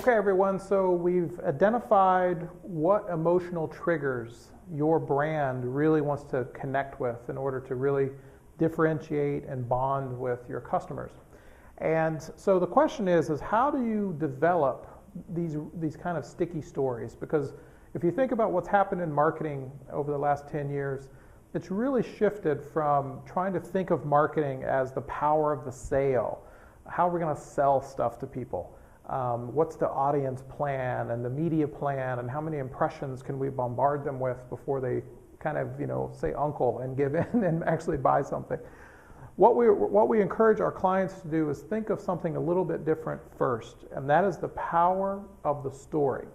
Okay, everyone, so we've identified what emotional triggers your brand really wants to connect with in order to really differentiate and bond with your customers. And so the question is how do you develop these kind of sticky stories? Because if you think about what's happened in marketing over the last 10 years, it's really shifted from trying to think of marketing as the power of the sale. How are we going to sell stuff to people? What's the audience plan and the media plan, and how many impressions can we bombard them with before they kind of, say uncle and give in and actually buy something? What we encourage our clients to do is think of something a little bit different first, and that is the power of the story.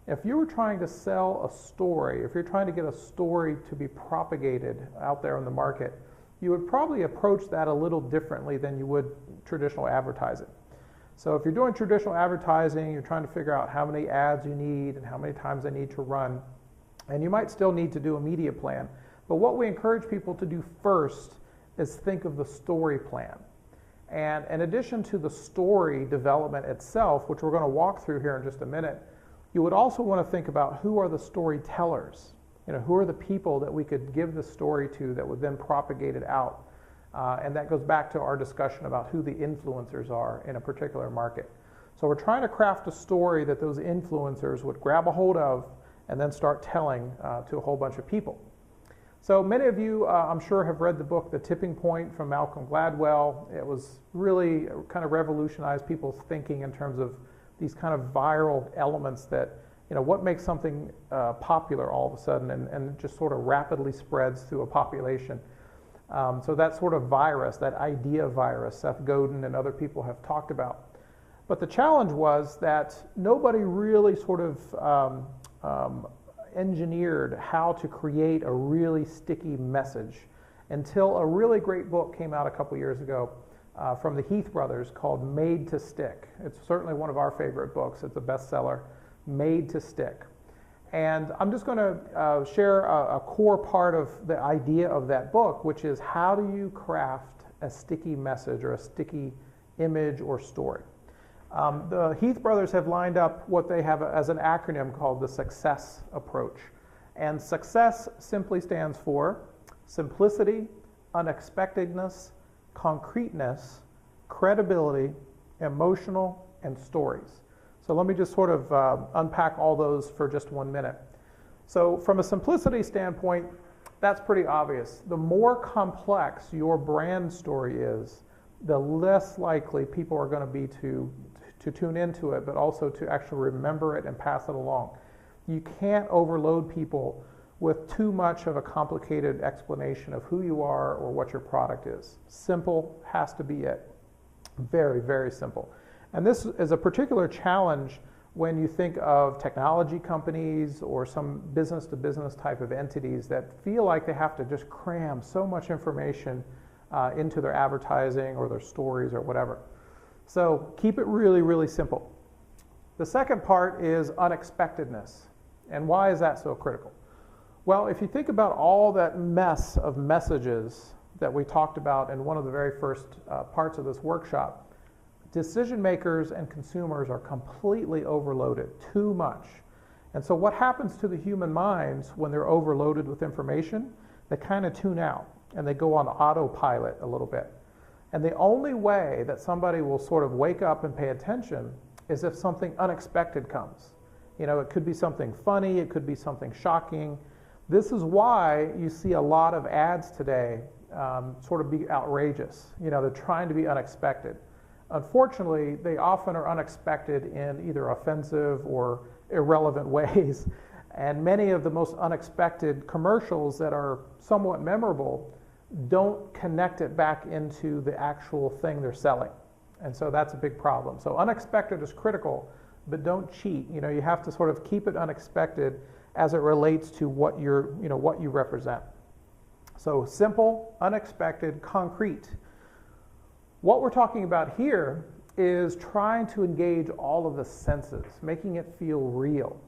If you were trying to sell a story, if you're trying to get a story to be propagated out there in the market, you would probably approach that a little differently than you would traditional advertising. So if you're doing traditional advertising, you're trying to figure out how many ads you need and how many times they need to run, and you might still need to do a media plan. But what we encourage people to do first is think of the story plan. And in addition to the story development itself, which we're going to walk through here in just a minute, you would also want to think about who are the storytellers. Who are the people that we could give the story to that would then propagate it out? And that goes back to our discussion about who the influencers are in a particular market. So we're trying to craft a story that those influencers would grab a hold of and then start telling to a whole bunch of people. So many of you, I'm sure, have read the book The Tipping Point from Malcolm Gladwell. It was really kind of revolutionized people's thinking in terms of these kind of viral elements that, what makes something popular all of a sudden and just sort of rapidly spreads through a population. So that sort of virus, that idea virus, Seth Godin and other people have talked about. But the challenge was that nobody really sort of engineered how to create a really sticky message until a really great book came out a couple years ago from the Heath brothers called Made to Stick. It's certainly one of our favorite books. It's a bestseller, Made to Stick. And I'm just going to share a core part of the idea of that book, which is how do you craft a sticky message or a sticky image or story. The Heath brothers have lined up what they have as an acronym called the SUCCESS approach. And SUCCESS simply stands for simplicity, unexpectedness, concreteness, credibility, emotional, and stories. So let me just sort of unpack all those for just 1 minute. So from a simplicity standpoint, that's pretty obvious. The more complex your brand story is, the less likely people are going to be to tune into it, but also to actually remember it and pass it along. You can't overload people with too much of a complicated explanation of who you are or what your product is. Simple has to be it. Very, very simple. And this is a particular challenge when you think of technology companies or some business-to-business type of entities that feel like they have to just cram so much information into their advertising or their stories or whatever. So keep it really, really simple. The second part is unexpectedness. And why is that so critical? Well, if you think about all that mess of messages that we talked about in one of the very first parts of this workshop, decision makers and consumers are completely overloaded, too much. And so what happens to the human minds when they're overloaded with information? They kind of tune out and they go on autopilot a little bit. And the only way that somebody will sort of wake up and pay attention is if something unexpected comes. It could be something funny, it could be something shocking. This is why you see a lot of ads today sort of be outrageous. They're trying to be unexpected. Unfortunately, they often are unexpected in either offensive or irrelevant ways. And many of the most unexpected commercials that are somewhat memorable don't connect it back into the actual thing they're selling. And so that's a big problem. So unexpected is critical, but don't cheat. You have to sort of keep it unexpected as it relates to what you represent. So simple, unexpected, concrete. What we're talking about here is trying to engage all of the senses, making it feel real.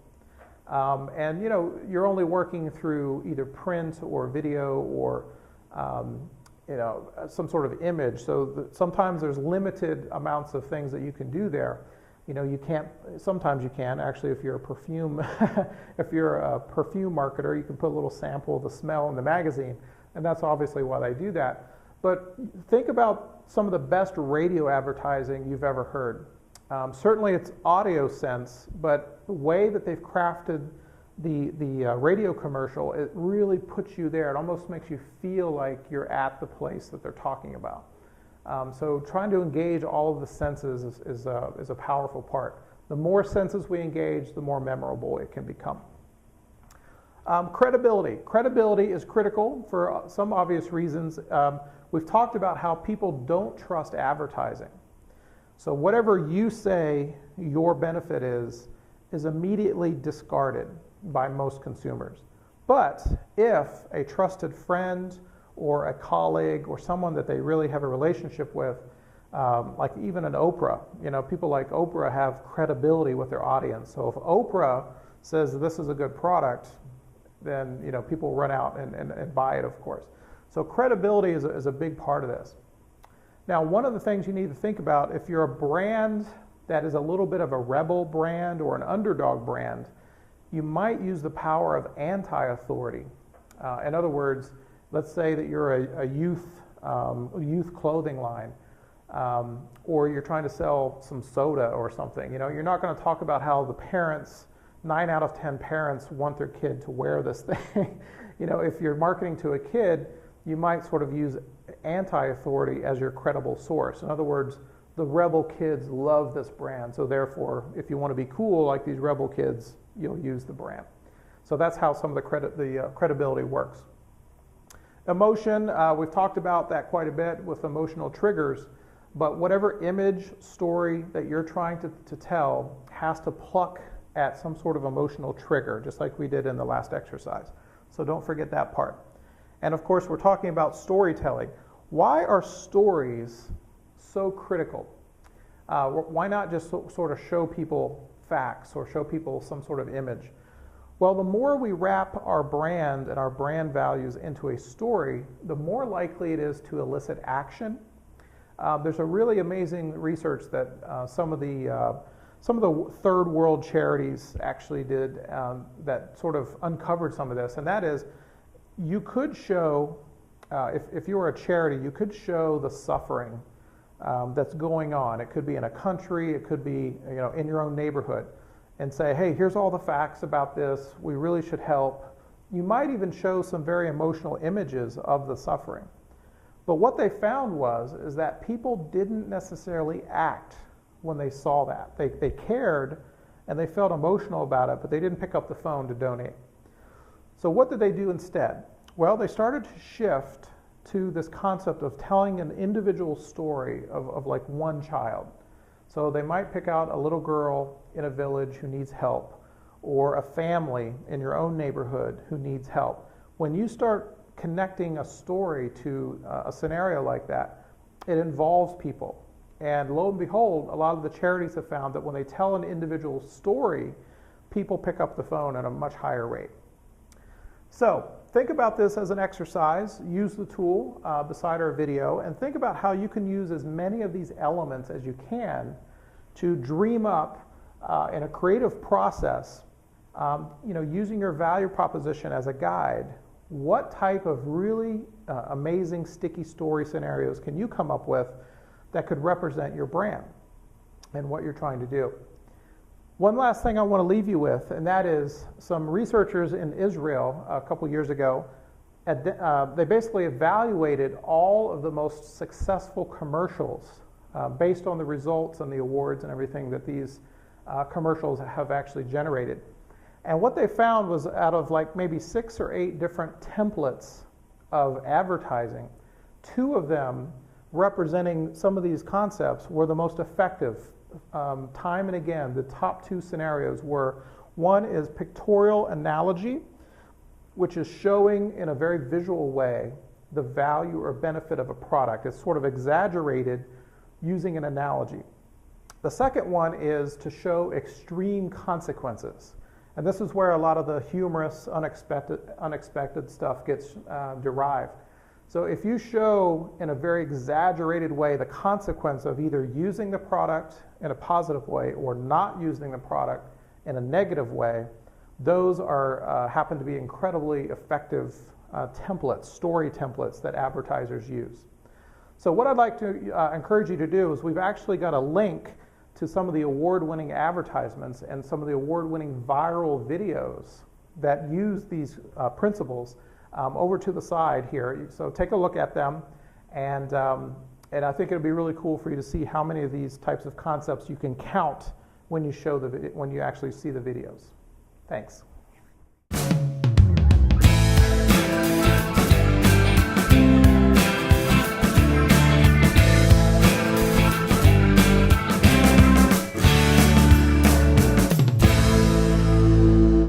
And you're only working through either print or video or some sort of image. So sometimes there's limited amounts of things that you can do there. You know, you can't, sometimes you can, actually, if you're a perfume, if you're a perfume marketer, you can put a little sample of the smell in the magazine, and that's obviously why they do that. But think about some of the best radio advertising you've ever heard. Certainly it's audio sense, but the way that they've crafted the radio commercial, it really puts you there. It almost makes you feel like you're at the place that they're talking about. So trying to engage all of the senses is a powerful part. The more senses we engage, the more memorable it can become. Credibility. Credibility is critical for some obvious reasons. We've talked about how people don't trust advertising. So whatever you say your benefit is immediately discarded by most consumers. But if a trusted friend or a colleague or someone that they really have a relationship with, like even an Oprah, you know, people like Oprah have credibility with their audience. So if Oprah says this is a good product, then, you know, people run out and buy it, of course. So credibility is a big part of this. Now, one of the things you need to think about, if you're a brand that is a little bit of a rebel brand or an underdog brand, you might use the power of anti-authority. In other words, let's say that you're a youth clothing line, or you're trying to sell some soda or something. You know, you're not going to talk about how the parents, 9 out of 10 parents want their kid to wear this thing. You know, if you're marketing to a kid, you might sort of use anti-authority as your credible source. In other words, the rebel kids love this brand, so therefore, if you want to be cool like these rebel kids, you'll use the brand. So that's how some of the credibility works. Emotion, we've talked about that quite a bit with emotional triggers, but whatever image, story that you're trying to tell has to pluck at some sort of emotional trigger, just like we did in the last exercise. So don't forget that part. And of course, we're talking about storytelling. Why are stories so critical? Why not just sort of show people facts or show people some sort of image? Well, the more we wrap our brand and our brand values into a story, the more likely it is to elicit action. There's a really amazing research that some of the third world charities actually did that sort of uncovered some of this, and that is, you could show, if you were a charity, you could show the suffering that's going on. It could be in a country, it could be, you know, in your own neighborhood, and say, hey, here's all the facts about this, we really should help. You might even show some very emotional images of the suffering. But what they found is that people didn't necessarily act when they saw that. They cared and they felt emotional about it, but they didn't pick up the phone to donate. So what did they do instead? Well, they started to shift to this concept of telling an individual story of like one child. So they might pick out a little girl in a village who needs help, or a family in your own neighborhood who needs help. When you start connecting a story to a scenario like that, it involves people. And lo and behold, a lot of the charities have found that when they tell an individual story, people pick up the phone at a much higher rate. So think about this as an exercise. Use the tool beside our video and think about how you can use as many of these elements as you can to dream up in a creative process, using your value proposition as a guide. What type of really amazing sticky story scenarios can you come up with that could represent your brand and what you're trying to do? One last thing I want to leave you with, and that is some researchers in Israel a couple years ago, they basically evaluated all of the most successful commercials based on the results and the awards and everything that these commercials have actually generated. And what they found was, out of like maybe 6 or 8 different templates of advertising, 2 of them representing some of these concepts were the most effective. Time and again, the top 2 scenarios were, one is pictorial analogy, which is showing in a very visual way the value or benefit of a product. It's sort of exaggerated using an analogy. The second one is to show extreme consequences. And this is where a lot of the humorous, unexpected stuff gets derived. So if you show in a very exaggerated way the consequence of either using the product in a positive way or not using the product in a negative way, those are happen to be incredibly effective templates, story templates that advertisers use. So what I'd like to encourage you to do is we've actually got a link to some of the award-winning advertisements and some of the award-winning viral videos that use these principles over to the side here. So take a look at them, and I think it'd be really cool for you to see how many of these types of concepts you can count when you show when you actually see the videos. Thanks.